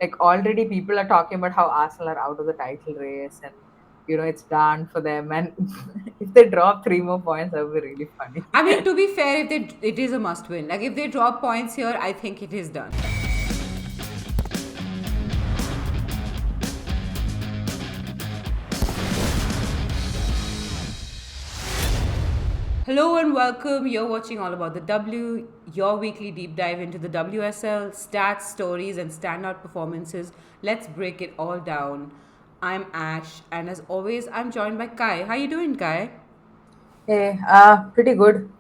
Like already people are talking about how Arsenal are out of the title race and it's done for them. And if they drop 3 more points, that would be really funny. I mean, to be fair, if it is a must win. Like if they drop points here, I think it is done. Hello and welcome. You're watching All About the W, your weekly deep dive into the WSL stats, stories, and standout performances. Let's break it all down. I'm Ash, and as always, I'm joined by Kai. How you doing, Kai? Hey, pretty good.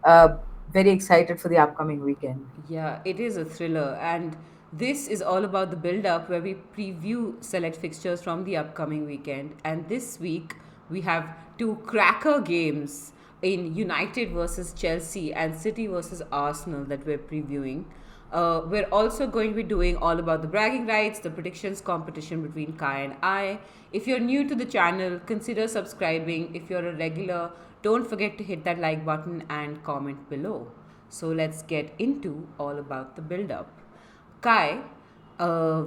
Very excited for the upcoming weekend. Yeah, it is a thriller, and this is all about the build up where we preview select fixtures from the upcoming weekend. And this week, we have two cracker games in United versus Chelsea and City versus Arsenal that we're previewing. We're also going to be doing all about the bragging rights, the predictions competition between Kai and I. If you're new to the channel, consider subscribing. If you're a regular, don't forget to hit that like button and comment below. So let's get into all about the build up. Kai, uh,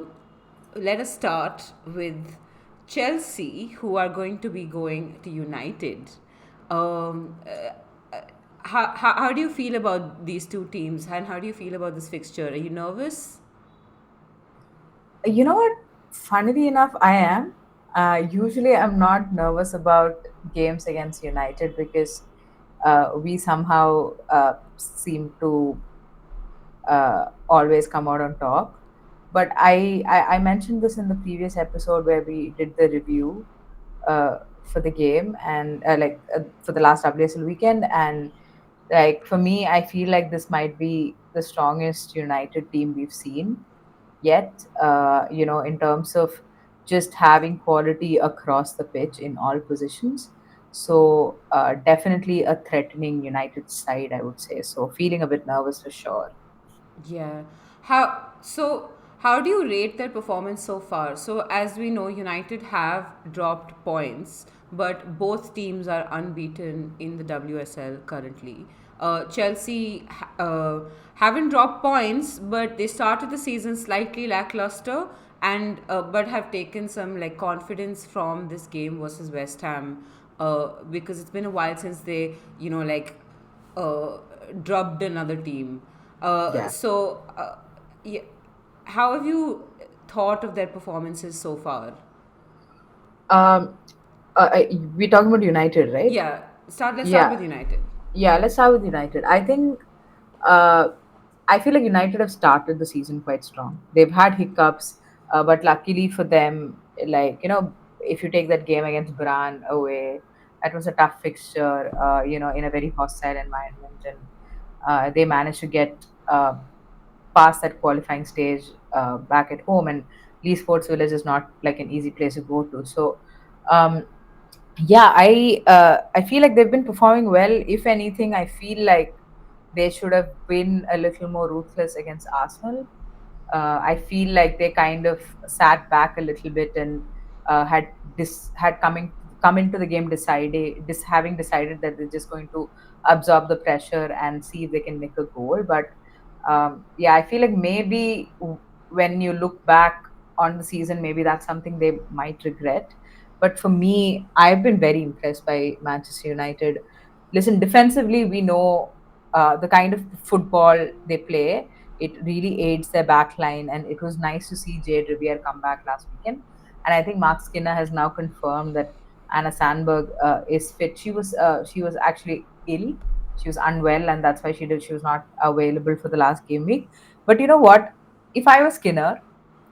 let us start with Chelsea, who are going to be going to United. Um, how do you feel about these two teams and how do you feel about this fixture? Are you nervous? You know what? Funnily enough, I am. Usually, I'm not nervous about games against United because we somehow seem to always come out on top. But I mentioned this in the previous episode where we did the review for the game and for the last WSL weekend. And like for me, I feel like this might be the strongest United team we've seen yet, in terms of just having quality across the pitch in all positions. So definitely a threatening United side, I would say. So feeling a bit nervous for sure. Yeah. How do you rate their performance so far? So as we know, United have dropped points, but both teams are unbeaten in the WSL currently. Chelsea haven't dropped points, but they started the season slightly lackluster, and but have taken some like confidence from this game versus West Ham, because it's been a while since they uh, drubbed another team. Yeah. Yeah, how have you thought of their performances so far? Um, we're talking about United, right? Yeah, let's start with Yeah. United. Yeah, let's start with United. I think uh, I feel like United have started the season quite strong. They've had hiccups, but luckily for them, if you take that game against Bran away, that was a tough fixture, in a very hostile environment, and they managed to get past that qualifying stage back at home. And Lee Sports Village is not like an easy place to go to. So, um, yeah, I feel like they've been performing well. If anything, I feel like they should have been a little more ruthless against Arsenal. I feel like they kind of sat back a little bit and had come into the game having decided that they're just going to absorb the pressure and see if they can make a goal. But yeah, I feel like maybe when you look back on the season, maybe that's something they might regret. But for me, I've been very impressed by Manchester United. Listen, defensively, we know the kind of football they play. It really aids their back line, and it was nice to see Jade Riviere come back last weekend. And I think Mark Skinner has now confirmed that Anna Sandberg is fit. She was actually ill. She was unwell, and that's why she was not available for the last game week. But you know what? If I was Skinner,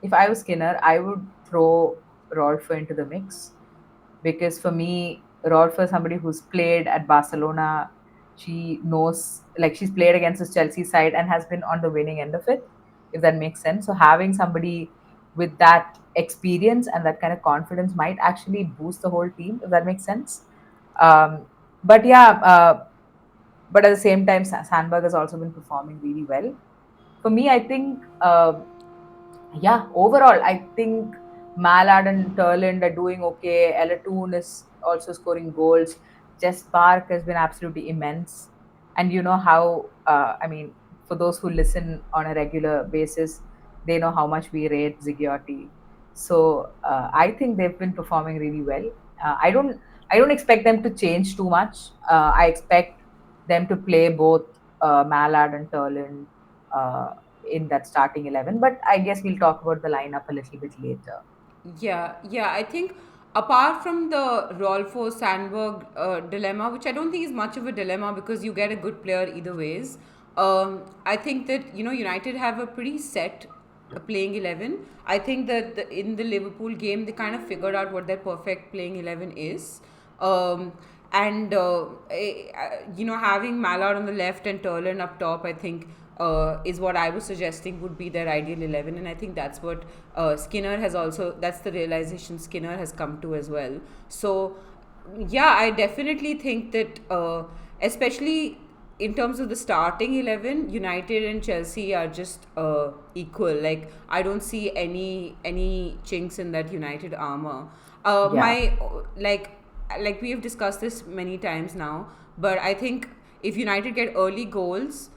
I would throw Rolfo into the mix because for me, Rolfo is somebody who's played at Barcelona. She knows, like, she's played against the Chelsea side and has been on the winning end of it, if that makes sense. So having somebody with that experience and that kind of confidence might actually boost the whole team, if that makes sense. Um, but yeah, but at the same time, Sandberg has also been performing really well. For me, I think yeah, overall, I think Mallard and Turland are doing okay. Elatoon is also scoring goals. Jess Park has been absolutely immense. And you know how, I mean, for those who listen on a regular basis, They know how much we rate Zigiotti. So I think they've been performing really well. I don't expect them to change too much. I expect them to play both Mallard and Turland uh, in that starting 11. But I guess we'll talk about the lineup a little bit later. Yeah, yeah. I think apart from the Rolfo Sandberg dilemma, which I don't think is much of a dilemma because you get a good player either ways. I think that United have a pretty set playing 11. I think that in the Liverpool game they kind of figured out what their perfect playing 11 is. Um, and having Mallard on the left and Turlan up top, I think is what I was suggesting would be their ideal 11, and I think that's what Skinner has also. That's the realization Skinner has come to as well. So, yeah, I definitely think that, especially in terms of the starting 11, United and Chelsea are just equal. Like, I don't see any chinks in that United armor. Yeah. My like we have discussed this many times now, but I think if United get early goals,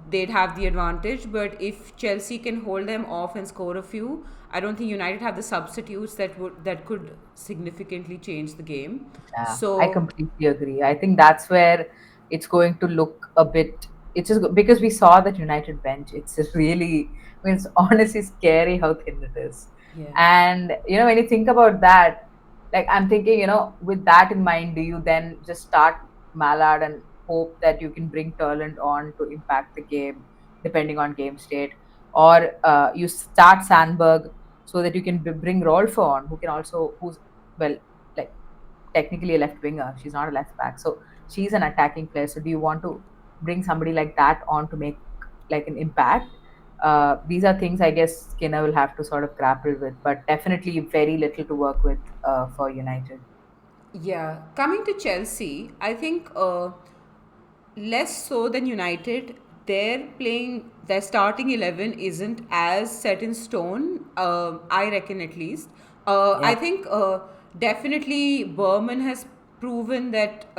they'd have the advantage. But if Chelsea can hold them off and score a few, I don't think United have the substitutes that could significantly change the game. Yeah, I So completely agree. I think that's where it's going to look a bit. It's just because we saw that United bench. It's just really, I mean, it's honestly scary how thin it is. yeah, And when you think about that, like I'm thinking, with that in mind, do you then just start Mallard and hope that you can bring Turland on to impact the game, depending on game state, or you start Sandberg so that you can bring Rolfo on, who can also who's well, like technically a left winger. She's not a left back. So she's an attacking player. So do you want to bring somebody like that on to make like an impact? These are things I guess Skinner will have to sort of grapple with, but definitely very little to work with for United. yeah. Coming to Chelsea, I think less so than United. Their starting 11 isn't as set in stone. I reckon at least. I Yeah, think definitely Berman has proven that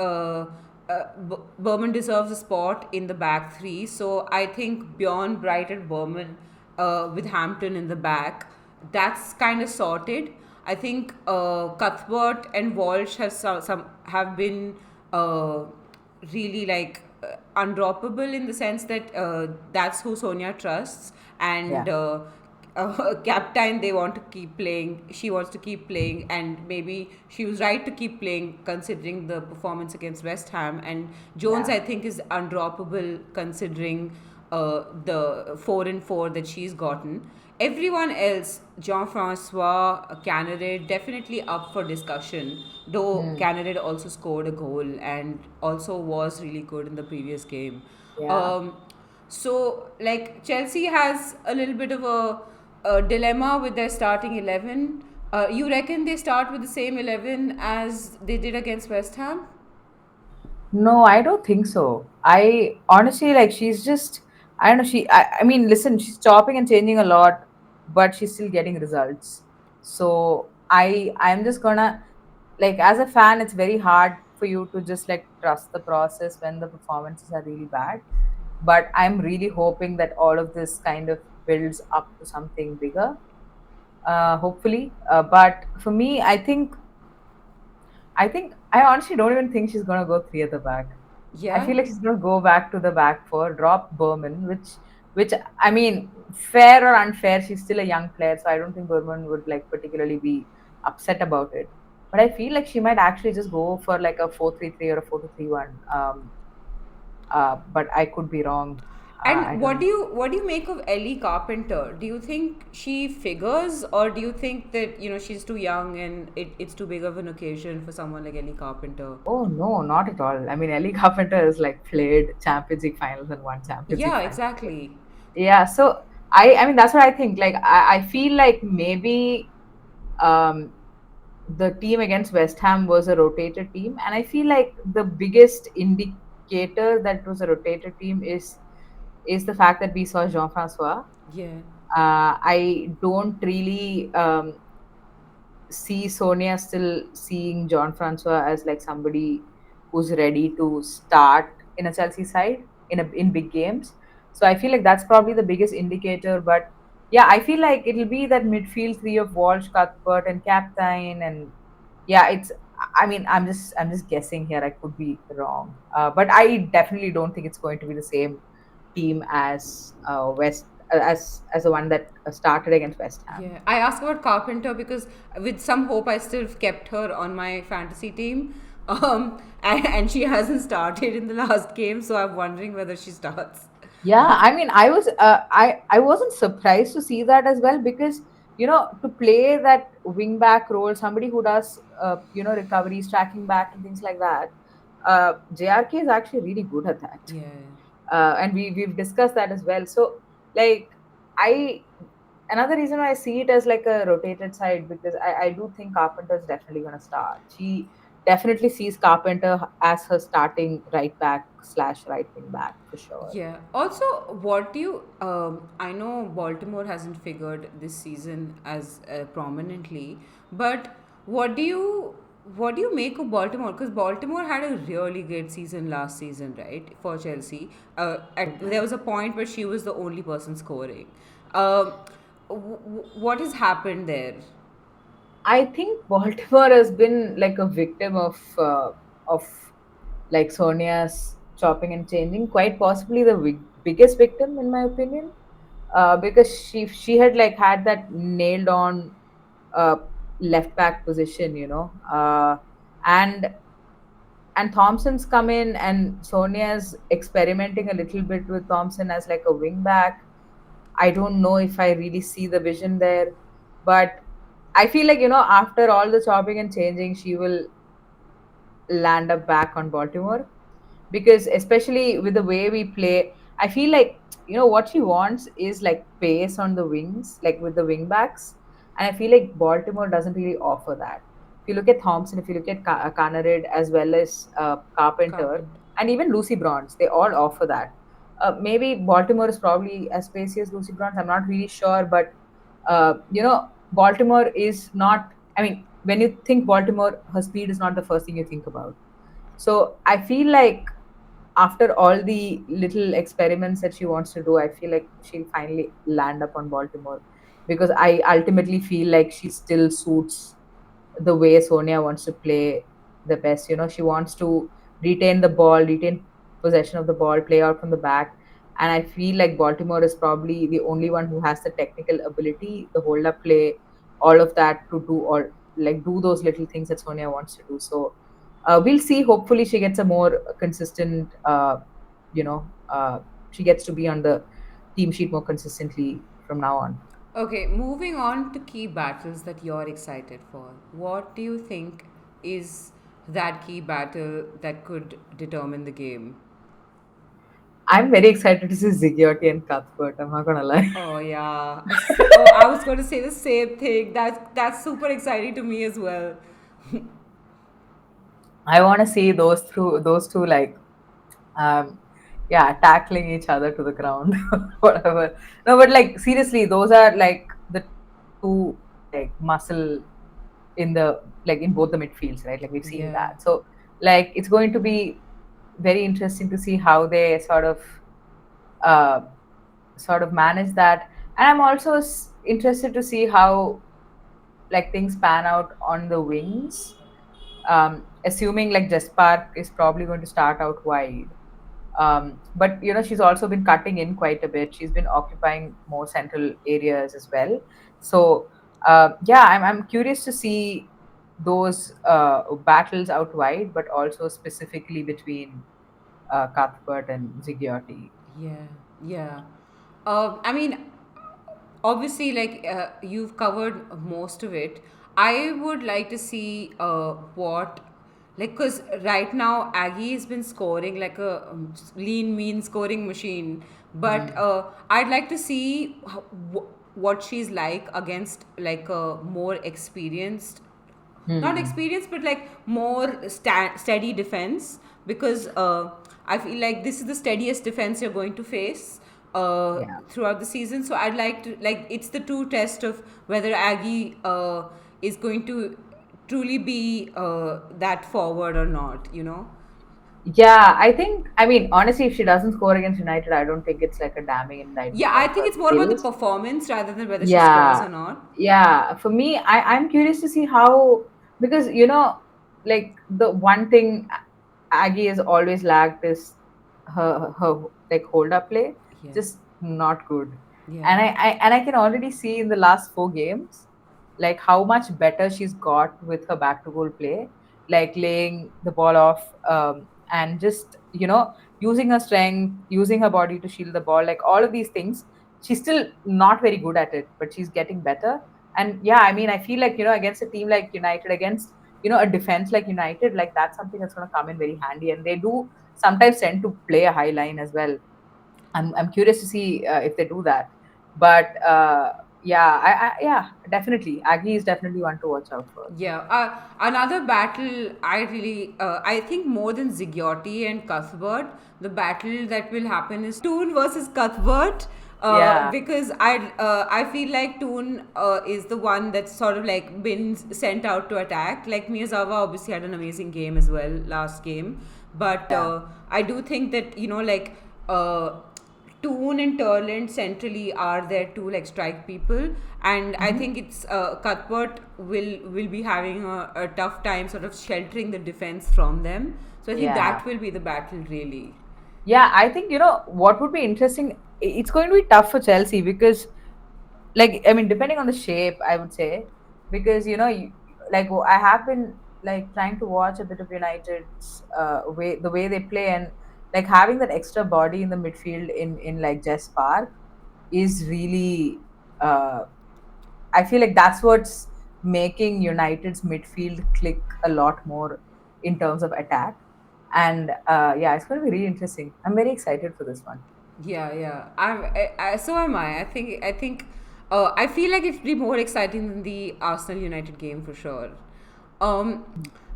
Berman deserves a spot in the back three. So I think beyond Bright and Berman, with Hampton in the back, that's kind of sorted. I think Cuthbert and Walsh some have been really undroppable in the sense that that's who Sonia trusts, and yeah, captain they want to keep playing. She wants to keep playing, and maybe she was right to keep playing considering the performance against West Ham. And Jones, yeah. I think, is undroppable considering the 4-4 that she's gotten. Everyone else, Jean Francois, candidate, definitely up for discussion. Though Hmm. candidate also scored a goal and also was really good in the previous game. Yeah. Um, so, like, Chelsea has a little bit of a dilemma with their starting 11. You reckon they start with the same 11 as they did against West Ham? No, I don't think so. I honestly like she's just I don't know, I mean listen, she's chopping and changing a lot, but she's still getting results. So I'm just gonna like as a fan, it's very hard for you to just like trust the process when the performances are really bad. But I'm really hoping that all of this kind of builds up to something bigger, hopefully. But for me, I think I honestly don't even think she's gonna go three at the back. I Yeah. feel like she's gonna go back to the back four, drop Berman, which I mean, fair or unfair, she's still a young player, so I don't think Berman would like particularly be upset about it. But I feel like she might actually just go for like a 4-3-3 or a 4-2-3-1. But I could be wrong. I And don't know. what do you make of Ellie Carpenter? Do you think she figures, or do you think that she's too young and it's too big of an occasion for someone like Ellie Carpenter? Oh no, not at all. I mean, Ellie Carpenter has like played Champions League finals and won Champions League Yeah, finals. exactly. Yeah, so I mean that's what I think. Like I feel like maybe um the team against West Ham was a rotated team, and I feel like the biggest indicator that it was a rotated team is the fact that we saw Jean Francois. Yeah. I don't really see Sonia still seeing John Francois as like somebody who's ready to start in a Chelsea side in big games. So I feel like that's probably the biggest indicator. But yeah, I feel like it'll be that midfield three of Walsh, Cuthbert, and Captain, and yeah, it's. I mean, I'm just guessing here. I could be wrong, but I definitely don't think it's going to be the same team as West as the one that started against West Ham. Yeah, I asked about Carpenter because with some hope I still kept her on my fantasy team. And she hasn't started in the last game, so I'm wondering whether she starts. Yeah, I mean, I wasn't surprised to see that as well because to play that wing back role, somebody who does recoveries, tracking back, and things like that. JRK is actually really good at that, Yeah. and we've discussed that as well. So like I another reason why I see it as like a rotated side because I do think Carpenter is definitely going to start. She definitely sees Carpenter as her starting right back slash right wing back for sure. Yeah. Also, what do you? I know Baltimore hasn't figured this season as prominently, but what do you what do you make of Baltimore? Because Baltimore had a really great season last season, right? For Chelsea, there was a point where she was the only person scoring. Um, what has happened there? I think Baltimore has been like a victim of like Sonia's chopping and changing, quite possibly the biggest victim in my opinion, because she had like had that nailed on uh, left back position, and Thompson's come in and Sonia's experimenting a little bit with Thompson as like a wing back. I don't know if I really see the vision there, but I feel like after all the chopping and changing, she will land up back on Baltimore because especially with the way we play, I feel like what she wants is like pace on the wings, like with the wing backs, and I feel like Baltimore doesn't really offer that. If you look at Thompson, if you look at Canarid as well as Carpenter, Carpenter. and even Lucy Bronze, they all offer that. Maybe Baltimore is probably as spacey as Lucy Bronze. I'm not really sure, but Baltimore is not. I mean, when you think Baltimore, her speed is not the first thing you think about. So I feel like after all the little experiments that she wants to do, I feel like she'll finally land up on Baltimore because I ultimately feel like she still suits the way Sonia wants to play the best. She wants to retain the ball, retain possession of the ball, play out from the back. And I feel like Baltimore is probably the only one who has the technical ability, the hold up play, all of that to do all like do those little things that Sonia wants to do. So we'll see. Hopefully, she gets a more consistent. You know, she gets to be on the team sheet more consistently from now on. Okay, moving on to key battles that you're excited for. What do you think is that key battle that could determine the game? I'm very excited to see Zigiotti and Cuthbert. I'm not gonna lie. Oh yeah. Oh, I was going to say the same thing. That's super exciting to me as well. I want to see those two like, um, yeah, tackling each other to the ground, whatever. No, but like seriously, those are like the two like muscle in the like in both the midfields, right? Like we've seen Yeah. that. So like it's going to be very interesting to see how they uh, manage that. And I'm also interested to see how like things pan out on the wings. Assuming like Jespark is probably going to start out wide. But she's also been cutting in quite a bit. She's been occupying more central areas as well. So yeah, I'm curious to see those battles out wide, but also specifically between Cuthbert and Zigiotti. Yeah, yeah. I mean, obviously, like you've covered most of it. I would like to see like, because right now Aggie has been scoring like a lean, mean scoring machine. But Mm. I'd like to see what she's like against like a more experienced, not Hmm. experience but like more steady defense, because I feel like this is the steadiest defense you're going to face Yeah. throughout the season. So I'd like to, like, it's the true test of whether Aggie is going to truly be that forward or not, you know. Yeah, I think, I mean, honestly, if she doesn't score against United, I don't think it's like a damning Yeah, indictment I of think her it's more about the skills. performance rather than whether she scores Yeah, or not. yeah. For me, I'm curious to see how, because, like the one thing Aggie has always lacked is her like hold up play, Yeah, just not good. yeah. And I can already see in the last four games, like how much better she's got with her back to goal play, like laying the ball off, and just using her strength, using her body to shield the ball, like all of these things. She's still not very good at it, but she's getting better. And yeah, I mean, I feel like against a team like United, against a defense like United, like that's something that's going to come in very handy. And they do sometimes tend to play a high line as well. I'm curious to see if they do that. But yeah, yeah, definitely. Aggie is definitely one to watch out for. Yeah, another battle I think more than Zigiotti and Cuthbert, the battle that will happen is Toon versus Cuthbert. Yeah, I feel like Toon is the one that's sort of like been sent out to attack. Like Miyazawa obviously had an amazing game as well last game, but yeah. I do think that Toon and Turland centrally are there to like strike people, and I Hmm. think it's Cuthbert will be having a tough time sort of sheltering the defense from them. So I think Yeah. that will be the battle really. Yeah, I think what would be interesting. It's going to be tough for Chelsea because, like, I mean, depending on the shape, I would say, because like, I have been like trying to watch a bit of United's way, the way they play, and like having that extra body in the midfield in like Jess Park is really. I feel like that's what's making United's midfield click a lot more in terms of attack. And yeah, it's going to be really interesting. I'm very excited for this one. Yeah, yeah. So am I. I feel like it'd be more exciting than the Arsenal United game for sure. Um,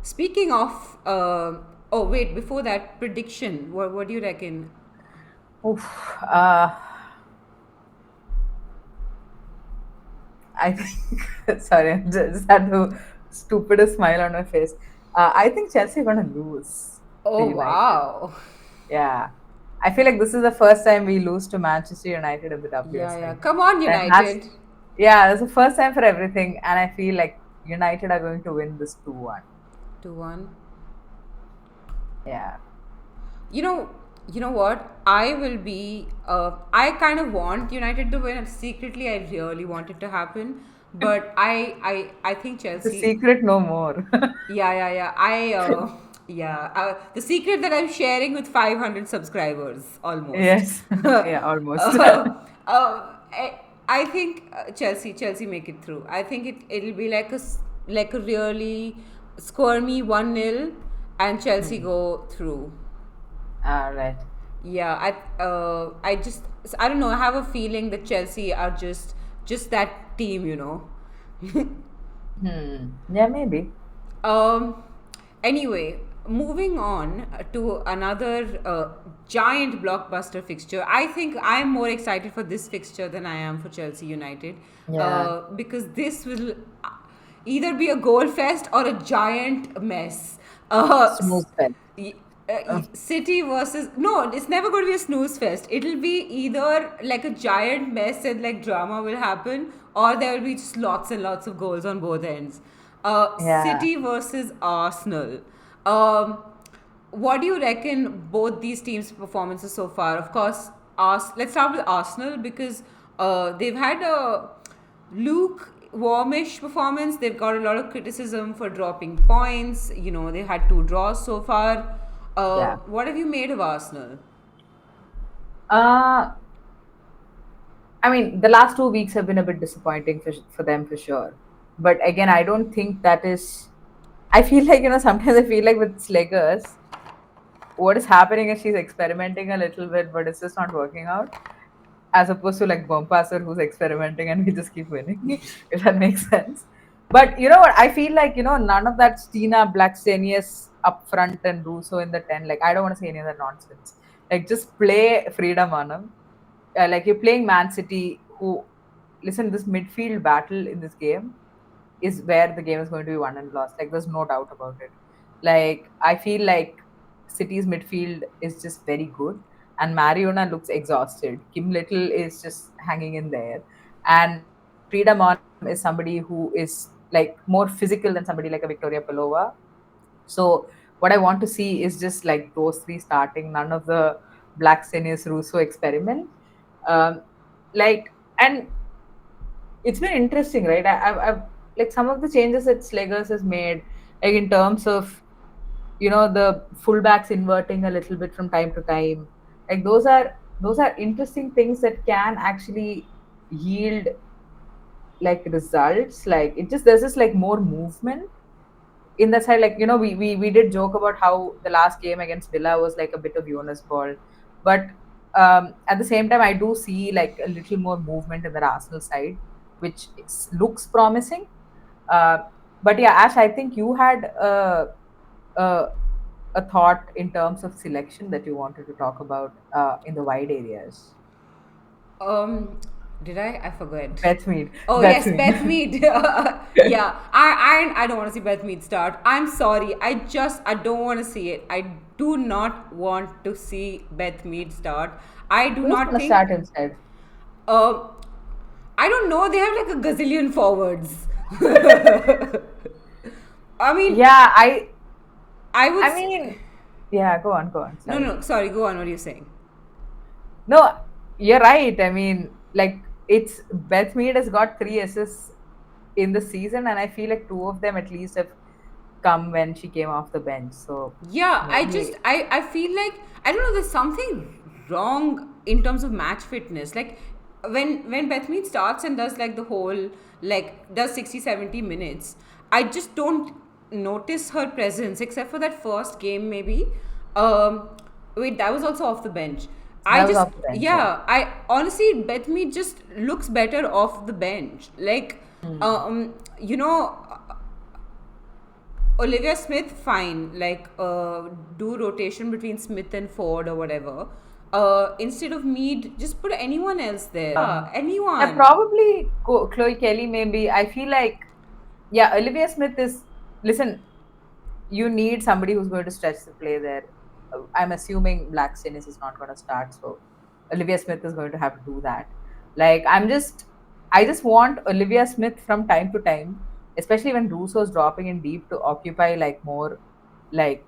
speaking of, oh wait, before that prediction, what do you reckon? Oof, I think, sorry, I just had the stupidest smile on my face. I think Chelsea are going to lose to Oh United. wow. Yeah. I feel like this is the first time we lose to Manchester United in the Yeah, yeah. WSL. Come on, That has, United. yeah, it's the first time for everything. And I feel like United are going to win this 2-1. 2-1. Yeah. You know, you know what? I will be. I kind of want United to win. Secretly, I really want it to happen. But I think The Chelsea. secret no more. Yeah, yeah, yeah. Yeah. The secret that I'm sharing with 500 subscribers almost. Yes. Yeah, almost. I think Chelsea make it through. I think it'll be like like a really squirmy 1-0 and Chelsea Hmm. go through. All right. Yeah, I just I don't know. I have a feeling that Chelsea are just that team. Hmm. Yeah, maybe. Um. Anyway, moving on to another giant blockbuster fixture. I think I'm more excited for this fixture than I am for Chelsea United, Yeah. because this will either be a goal fest or a giant mess. Snooze fest. Y- Uh, City versus no, it's never going to be a snooze fest. It'll be either like a giant mess and like drama will happen, or there will be just lots and lots of goals on both ends. yeah. City versus Arsenal. Um, what do you reckon both these teams' performances so far? Of course, let's start with Arsenal because they've had a lukewarmish performance. They've got a lot of criticism for dropping points. They had two draws so far. Yeah. What have you made of Arsenal? Uh, I mean, the last 2 weeks have been a bit disappointing for them for sure. But again, I don't think that is. I feel like, sometimes I feel like with Sliggers, what is happening is she's experimenting a little bit, but it's just not working out. As opposed to like Bompasser, who's experimenting and we just keep winning, if that makes sense. But you know what? I feel like, none of that Stina Blackstenius up front and Russo in the 10. Like, I don't want to say any of that nonsense. Like, just play Frida Manam. Like, you're playing Man City, who, listen, this midfield battle in this game is where the game is going to be won and lost. Like, there's no doubt about it. Like, I feel like, City's midfield is just very good, and Mariona looks exhausted. Kim Little is just hanging in there, and Frida Mon is somebody who is like more physical than somebody like a Victoria Pelova. So what I want to see is just like those three starting, none of the Black Sinis Russo experiment. Um, like, and it's been interesting, right? I've like some of the changes that Slegers has made, like in terms of the fullbacks inverting a little bit from time to time. Like those are interesting things that can actually yield like results. Like it just there's just like more movement in that side. Like we did joke about how the last game against Villa was like a bit of Jonas ball, but at the same time I do see like a little more movement in the Arsenal side, which looks promising. uh, but yeah, Ash, I think you had a, a thought in terms of selection that you wanted to talk about in the wide areas. Um, did I? I forgot. Beth Mead. Oh Beth yes, Mead. Beth Mead. Yeah, I don't want to see Beth Mead start. I'm sorry. I don't want to see it. I do not want to see Beth Mead start. I do Who's not gonna think. start instead? Uh, I don't know. They have like a gazillion forwards. I mean, Yeah, I I would. I mean, yeah, go on, No, sorry. no. Sorry. Go on. What are you saying? No, you're right. I mean, like it's Beth Mead has got 3 assists in the season, and I feel like two of them at least have come when she came off the bench. So Yeah, maybe I feel like I don't know. There's something wrong in terms of match fitness. Like when Beth Mead starts and does like the whole like does 60-70 minutes, I just don't notice her presence except for that first game maybe. Um, Wait, that was also off the bench. I that was just off the bench. Yeah. yeah, I honestly Beth Mead just looks better off the bench. Like Hmm. you know Olivia Smith, fine. Like, do rotation between Smith and Ford or whatever. Instead of Mead, just put anyone else there. Yeah, Yeah, anyone. probably Chloe Kelly. Maybe I feel like yeah, Olivia Smith is. Listen, you need somebody who's going to stretch the play there. I'm assuming Black Sinis is not going to start, so Olivia Smith is going to have to do that. Like I just want Olivia Smith from time to time, especially when Russo's dropping in deep, to occupy like more, like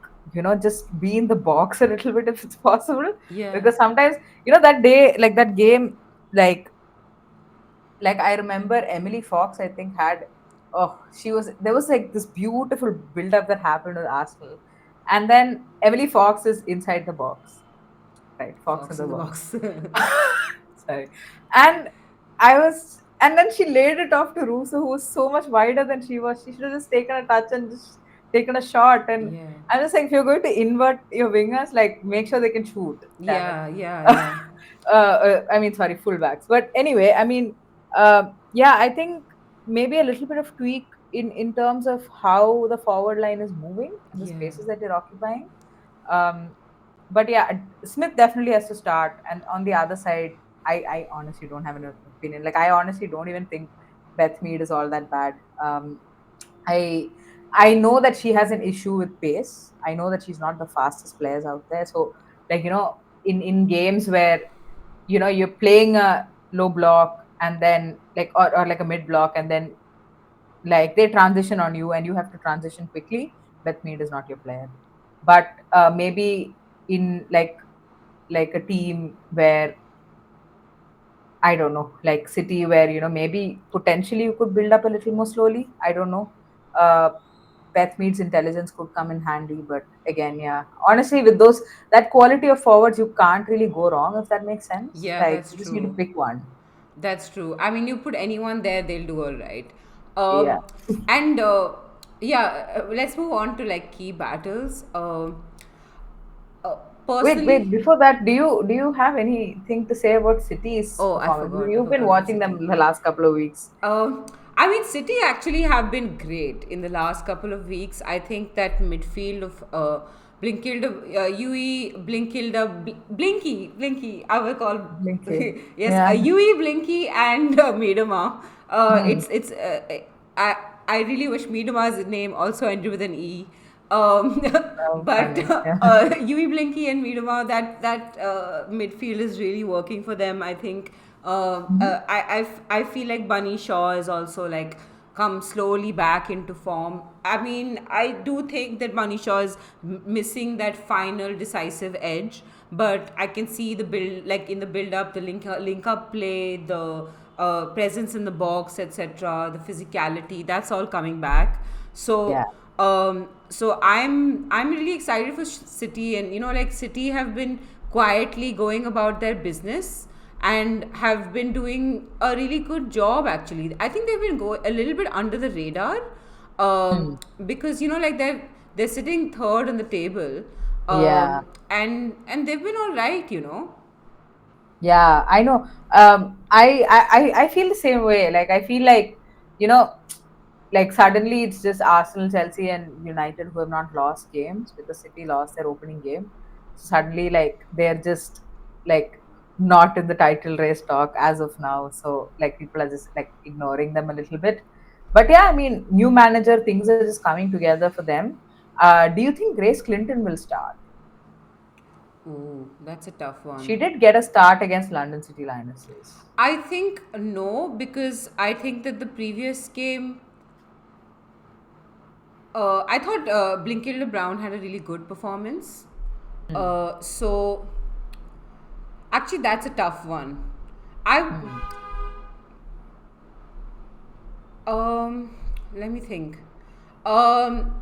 just be in the box a little bit if it's possible. Yeah. Because sometimes that day, like that game, like I remember Emily Fox, I think, had she was there was like this beautiful build up that happened with Arsenal. And then Emily Fox is inside the box. Right, Fox in Fox the in the box. box. Sorry. And and then she laid it off to Russo, who was so much wider than she was. She should have just taken a touch and just taken a shot. And Yeah. I'm just saying, if you're going to invert your wingers, like make sure they can shoot. Damn it. Yeah, yeah, yeah. I mean, sorry, fullbacks. But anyway, I mean, yeah, I think maybe a little bit of tweak in terms of how the forward line is moving and the Yeah. spaces that they're occupying. Um, but yeah, Smith definitely has to start. And on the other side, I honestly don't have an opinion. Like I honestly don't even think Beth Mead is all that bad. I I know that she has an issue with pace. I know that she's not the fastest players out there. So like in games where you're playing a low block and then like or like a mid block, and then like they transition on you and you have to transition quickly, Beth Mead is not your player. But maybe in like a team where I don't know, like City, where maybe potentially you could build up a little more slowly. I don't know. Uh, Beth Mead's intelligence could come in handy, but again, yeah, honestly, with those that quality of forwards, you can't really go wrong if that makes sense. Yeah, Like that's you just need to true. pick one. That's true. I mean, you put anyone there, they'll do all right. Yeah. And yeah, let's move on to like key battles. Uh, Wait. Personally, Before that, do you have anything to say about City's oh, performance? I You've been forgot about watching City. them the last couple of weeks. I mean, City actually have been great in the last couple of weeks. I think that midfield of Blinkilda, Yui, Blinkilda, Blinky, I will call Okay. yes, Yeah. Yui, Blinky, and Medema. Hmm. It's I I really wish Medema's name also ended with an E. Um, Oh, but funny. Yeah. Yui Blinky and Miedema, that midfield is really working for them. I think Mhm. I feel like Bunny Shaw is also like come slowly back into form. I mean, I do think that Bunny Shaw is missing that final decisive edge, but I can see the build, like in the build up, the link up play, the presence in the box, etc., the physicality, that's all coming back. Yeah. So I'm really excited for City, and like City have been quietly going about their business and have been doing a really good job. Actually, I think they've been going a little bit under the radar, Hmm. because like they're sitting third on the table, Yeah. and they've been all right. Yeah, I know. I feel the same way. Like I feel like, you know, like suddenly it's just Arsenal, Chelsea, and United who have not lost games because City lost their opening game. Suddenly, like they're just like not in the title race talk as of now. So like people are just like ignoring them a little bit. But yeah, I mean, new manager, things are just coming together for them. Do you think Grace Clinton will start? Ooh, that's a tough She one. did get a start against London City Lionesses. I think no, because I think that the previous game, I thought Blinkilda Brown had a really good performance. Hmm. So actually, that's a tough one. I Hmm. um Let me think. Um,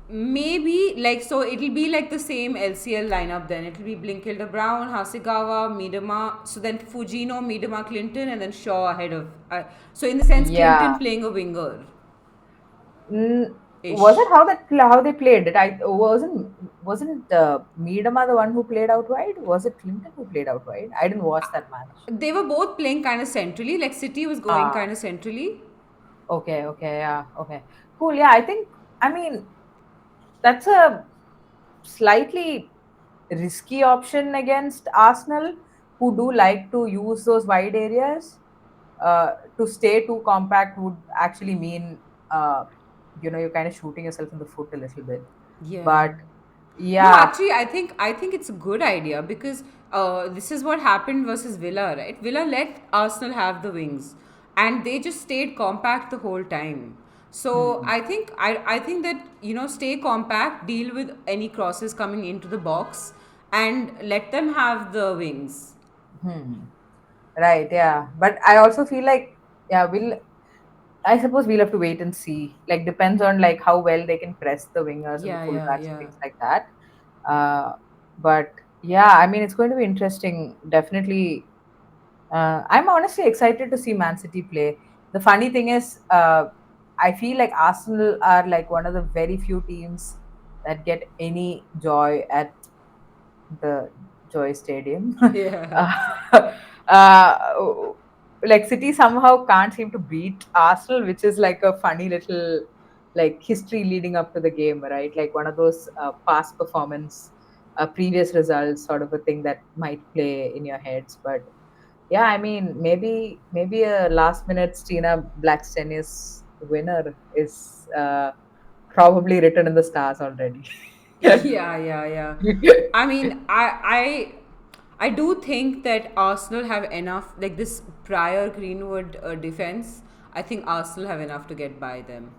Maybe like so it'll be like the same LCL lineup. Then it'll be Blinkilda Brown, Hasegawa, Miedema. So then Fujino, Miedema, Clinton, and then Shaw ahead of. So in the sense, Yeah. Clinton playing a winger Was it ish. how they played it? I wasn't Miedema the one who played out wide? Was it Clinton who played out wide? I didn't watch that match. They were both playing kind of centrally. Like City was going Ah, kind of centrally. okay, okay, yeah, okay, cool. Yeah, I think I mean that's a slightly risky option against Arsenal, who do like to use those wide areas. To stay too compact would actually mean, you're kind of shooting yourself in the foot a little bit. Yeah. But No, yeah, actually, I think it's a good idea because this is what happened versus Villa, right? Villa let Arsenal have the wings, and they just stayed compact the whole time. So hmm, I think that stay compact, deal with any crosses coming into the box, and let them have the wings. hmm. Right, yeah. But I also feel like, yeah, I suppose we'll have to wait and see. Like, depends on like how well they can press the wingers and the Yeah, yeah, fullbacks and yeah. things like that. Uh, but yeah, I mean, it's going to be interesting. Definitely, I'm honestly excited to see Man City play. The funny thing is, I feel like Arsenal are like one of the very few teams that get any joy at the Joy Stadium. Yeah. uh, uh, like City somehow can't seem to beat Arsenal, which is like a funny little like history leading up to the game, right? Like one of those past performance, previous results sort of a thing that might play in your heads. But yeah, I mean, maybe a last minute Stina Blackstenius winner is probably written in the stars already. Yeah, yeah, yeah. I mean, I do think that Arsenal have enough, like this prior Greenwood defense. I think Arsenal have enough to get by them.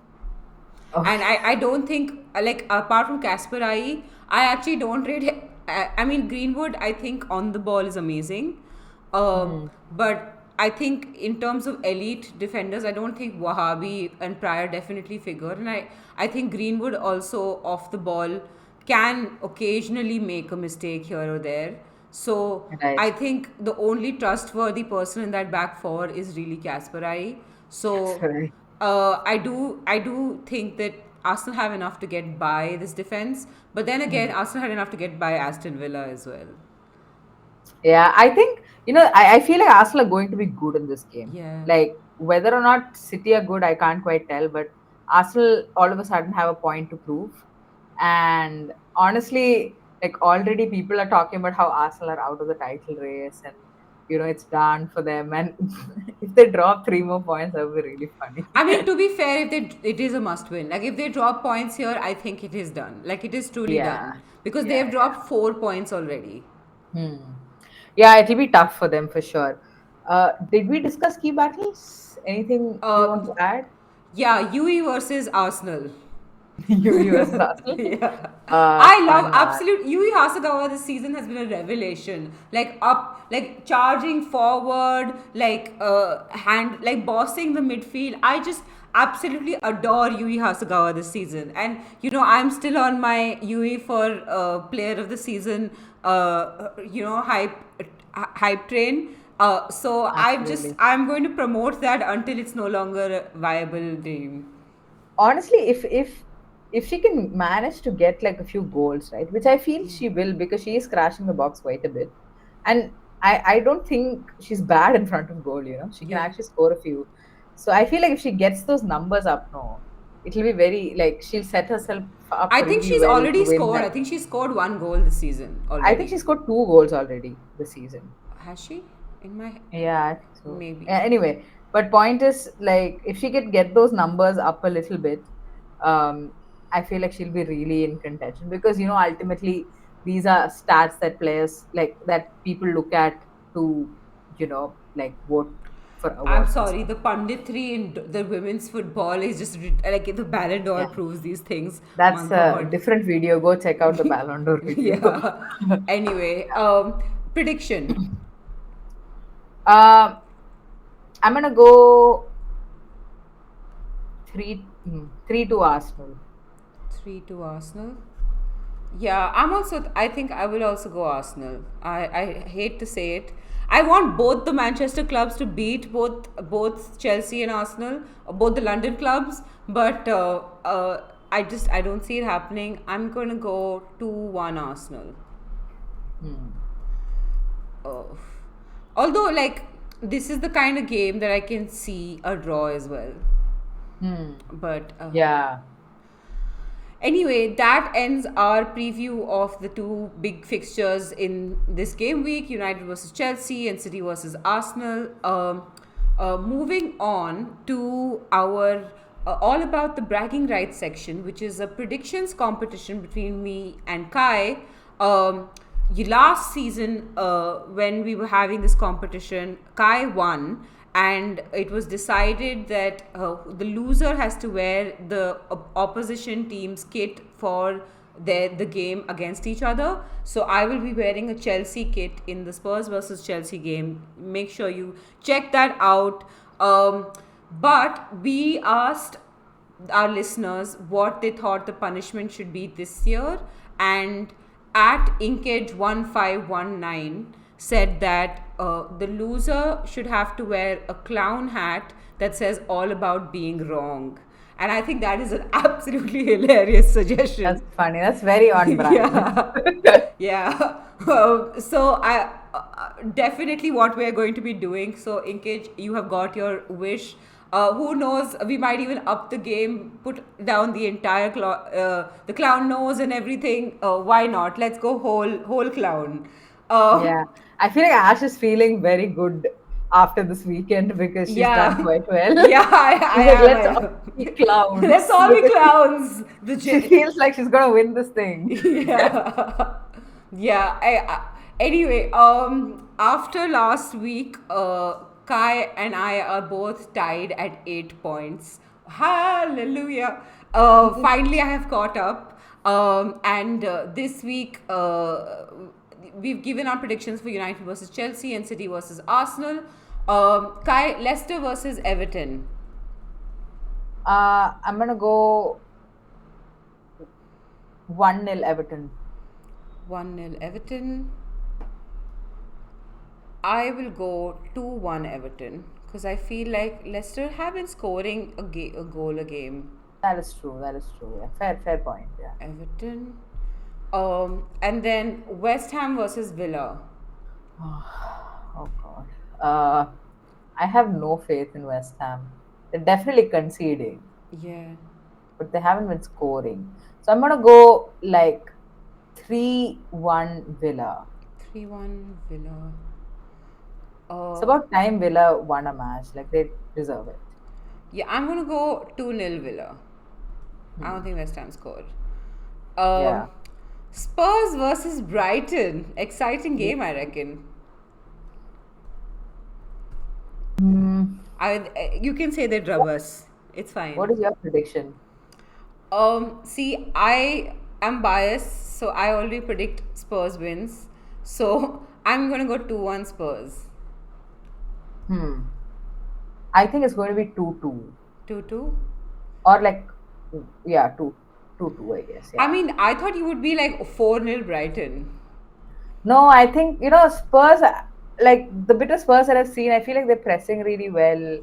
And Okay. I don't think, like, apart from Casper I actually don't rate. I mean, Greenwood, I think on the ball is amazing. Hmm. But I think in terms of elite defenders, I don't think Wahabi and Pryor definitely figure. And I think Greenwood also off the ball can occasionally make a mistake here or there. So I Right. think the only trustworthy person in that back four is really Kasparai. That's So right. I do think that Arsenal have enough to get by this defense, but then again, Hmm. Arsenal had enough to get by Aston Villa as well. Yeah, I think, I feel like Arsenal are going to be good in this game. Yeah. Like, whether or not City are good, I can't quite tell, but Arsenal all of a sudden have a point to prove. And honestly, like, already people are talking about how Arsenal are out of the title race. And it's done for them. And if they drop 3 more points, that would be really funny. I mean, to be fair, if it is a must win. Like if they drop points here, I think it is done. Like it is truly Yeah, done because they yeah, have dropped 4 points already. yeah. Yeah, it'll be tough for them for sure. Did we discuss key battles? Anything you want Uh, to add? yeah, UE versus Arsenal. UE versus Arsenal? Yeah, I love Fun one. absolute Yui Hasegawa this season has been a revelation. Like up, like charging forward, like hand, like bossing the midfield. I just absolutely adore Yui Hasegawa this season, and I'm still on my Yui for player of the season, hype train. So Absolutely. I'm going to promote that until it's no longer a viable dream. Honestly, if she can manage to get like a few goals, right, which I feel she will because she is crashing the box quite a bit, and I don't think she's bad in front of goal. She can Yeah. actually score a few. So I feel like if she gets those numbers up, no, it'll be very like she'll set herself up I think really she's well to already win scored. that. I think she scored 1 goal this season I think already. she scored 2 goals already this season. Has she? In my Yeah, I think so. maybe. Anyway, but point is like if she could get those numbers up a little bit, I feel like she'll be really in contention because ultimately these are stats that players like that people look at to like vote for I'm awards and sorry, stuff. the punditry in the women's football is just like the Ballon d'Or Yeah, proves these things. My that's a God. different video. Go check out the Ballon d'Or video. Yeah. Anyway, prediction. um, I'm gonna go 3-2 Arsenal. 3 to Arsenal. Yeah, I'm also. I think I will also go Arsenal. I hate to say it. I want both the Manchester clubs to beat both Chelsea and Arsenal, or both the London clubs. But I don't see it happening. I'm going to go 2-1 Arsenal. Hmm. Oh. Although, like, this is the kind of game that I can see a draw as well. Hmm. But Yeah. anyway, that ends our preview of the two big fixtures in this game week: United versus Chelsea and City versus Arsenal. Moving on to our all about the bragging rights section, which is a predictions competition between me and Kai. Last season, when we were having this competition, Kai won, and it was decided that the loser has to wear the opposition team's kit for the game against each other. So I will be wearing a Chelsea kit in the Spurs versus Chelsea game. Make sure you check that out. But we asked our listeners what they thought the punishment should be this year, and at Inkage1519 said that the loser should have to wear a clown hat that says all about being wrong. And I think that is an absolutely hilarious That's suggestion. funny. That's very on brand. Yeah. Yeah. So I definitely what we're going to be doing. So in case you have got your wish, who knows? We might even up the game, put down the entire the clown nose and everything. Why not? Let's go whole clown. Uh, Yeah. I feel like Ash is feeling very good after this weekend because she's done yeah, quite well. yeah. I She's like, am. I let's all be am. Let's clowns all be because clowns. she feels like she's gonna win this thing. Yeah. Yeah. Anyway, after last week, Kai and I are both tied at 8 points. Hallelujah. Finally, I have caught up. And this week, we've given our predictions for United versus Chelsea and City versus Arsenal. Kai, Leicester versus Everton. I'm gonna go 1-0 Everton. 1-0 Everton. I will go 2-1 Everton because I feel like Leicester have been scoring a goal a game. That is true. That is true. Yeah. Fair point. Yeah. Everton. And then West Ham versus Villa. Oh God. I have no faith in West Ham. They're definitely conceding, Yeah. but they haven't been scoring. So I'm gonna go like 3-1 Villa. 3-1 Villa. It's Uh, about time Villa won a match. Like they deserve it. yeah, I'm gonna go 2-0 Villa. I don't Hmm. think West Ham scored. Um, Yeah. Spurs versus Brighton. Exciting Yeah. game, I reckon. Hmm. You can say they drub us. It's What fine. is your prediction? See, I am biased, so I already predict Spurs wins. So I'm gonna go 2-1 Spurs. Hmm. I think it's going to be 2-2. 2-2. Or like, yeah, 2-2, I guess. I Yeah. mean, I thought you would be like 4-0 Brighton. No, I think, Spurs, like the bit of Spurs that I've seen, I feel like they're pressing really well.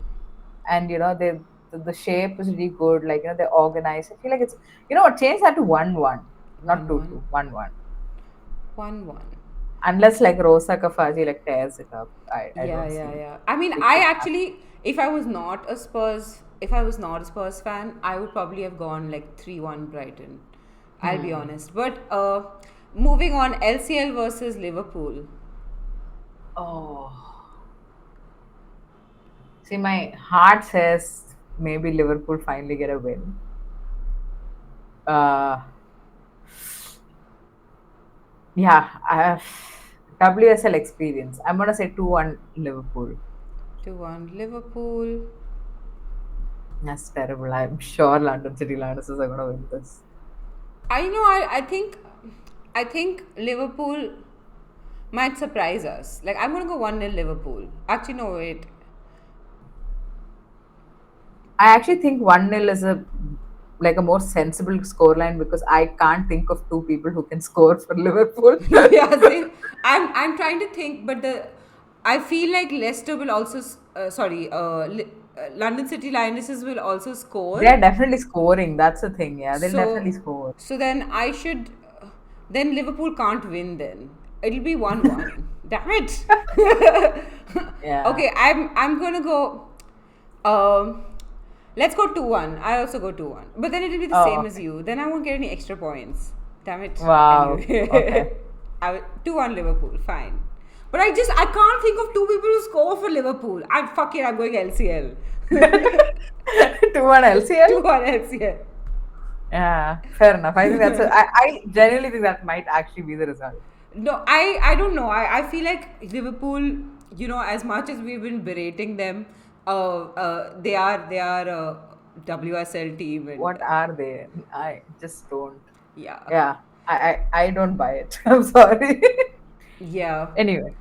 And, the shape is really good. Like, they're organized. I feel like what, change that to 1-1, not 1-1. 2-2, 1-1. 1-1. Unless like Rosa Kafaji like tears it up. I Yeah, don't yeah, see yeah. I mean, it I could happen. actually, if I was not a Spurs fan, I would probably have gone like 3-1 Brighton. I'll be Hmm. honest. But moving on, LCL versus Liverpool. Oh. See, my heart says maybe Liverpool finally get a win. Uh, yeah, WSL experience. I'm gonna say 2-1 Liverpool. 2-1 Liverpool. That's terrible. I'm sure London City Lionesses are gonna win this. I know. I think Liverpool might surprise us. Like I'm gonna go 1-0 Liverpool. Actually, no, wait. I actually think 1-0 is a more sensible scoreline because I can't think of two people who can score for Liverpool. Yeah, same. I'm trying to think, but the I feel like Leicester will also London City Lionesses will also score. They're definitely scoring. That's the thing. Yeah, they'll definitely So score. so then I should then Liverpool can't win then. It'll be 1-1. Damn it. Yeah. Okay, I'm going to go um let's go 2-1. I also go 2-1. But then it'll be the Oh, same as okay. you. Then I won't get any extra points. Damn it. Wow. Okay. Anyway. 2-1 Liverpool. Fine. But I can't think of two people who score for Liverpool. Fuck it, I'm going LCL. 2-1 LCL? 2-1 LCL. Yeah, fair enough. I think I genuinely think that might actually be the result. No, I don't know. I feel like Liverpool, as much as we've been berating them, they are a WSL team, and What are they? I just don't. yeah, Yeah, I don't buy it. I'm sorry. yeah. Anyway,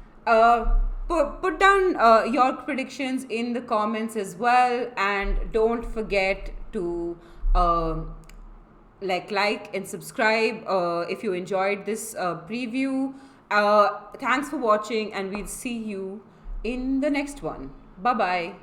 Put down your predictions in the comments as well, and don't forget to like and subscribe if you enjoyed this preview. Thanks for watching, and we'll see you in the next one. Bye bye.